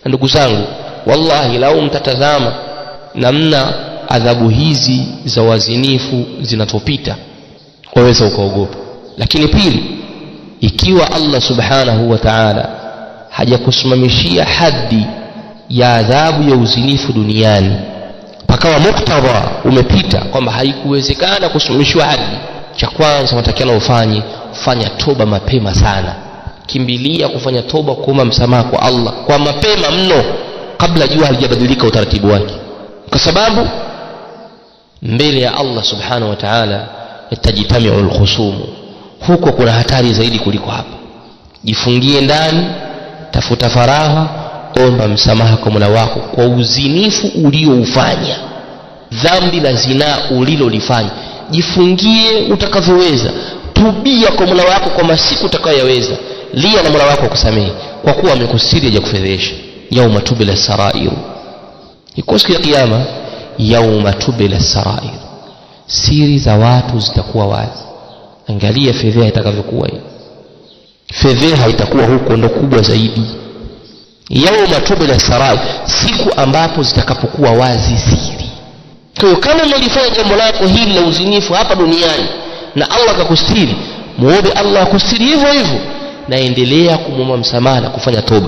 ndugu zangu, wallahi lau mtatazama namna adhabu hizi za wazinifu zinatopita, waweza ukaogopa. Lakini pili, ikiwa Allah subhanahu wa ta'ala hajakusimamishia haddi ya adhabu ya uzinifu duniani, pakawa muktadha umepita kwamba haikuwezekana kusimamishwa haddi, cha kwanza watakiana ufanye toba mapema sana. Kimbilia kufanya toba, kuomba msamaha kwa Allah kwa mapema mno, kabla jua halijabadilika utaratibu wake, kwa sababu mbele ya Allah subhanahu wa ta'ala yatajitami'ul khusumu. Huko kuna hatari zaidi kuliko hapa. Jifungie ndani, tafuta faragha, omba msamaha kwa Mola wako kwa uzinifu ulioufanya, dhambi la zinaa ulilolifanya. Jifungie utakavyoweza, tubia kwa Mola wako kwa masiku utakayoweza, lia na Mola wako kusamehe, kwa kuwa amekusiri hajakufedhesha. Yauma tubila sarair, iko siku ya kiyama. Yauma tubila sarair, siri za watu zitakuwa wazi. Angalia fedheha itakavyokuwa hii. Fedheha itakuwa huko ndo kubwa zaidi. Yauma tubila sarair, siku ambapo zitakapokuwa wazi siri. Kwa hiyo kama unalifanya jambo lako hili la uzinifu hapa duniani na Allah akakustiri, muombe Allah akustiri hivyo hivyo, na endelea kumwomba msamaha na kufanya toba.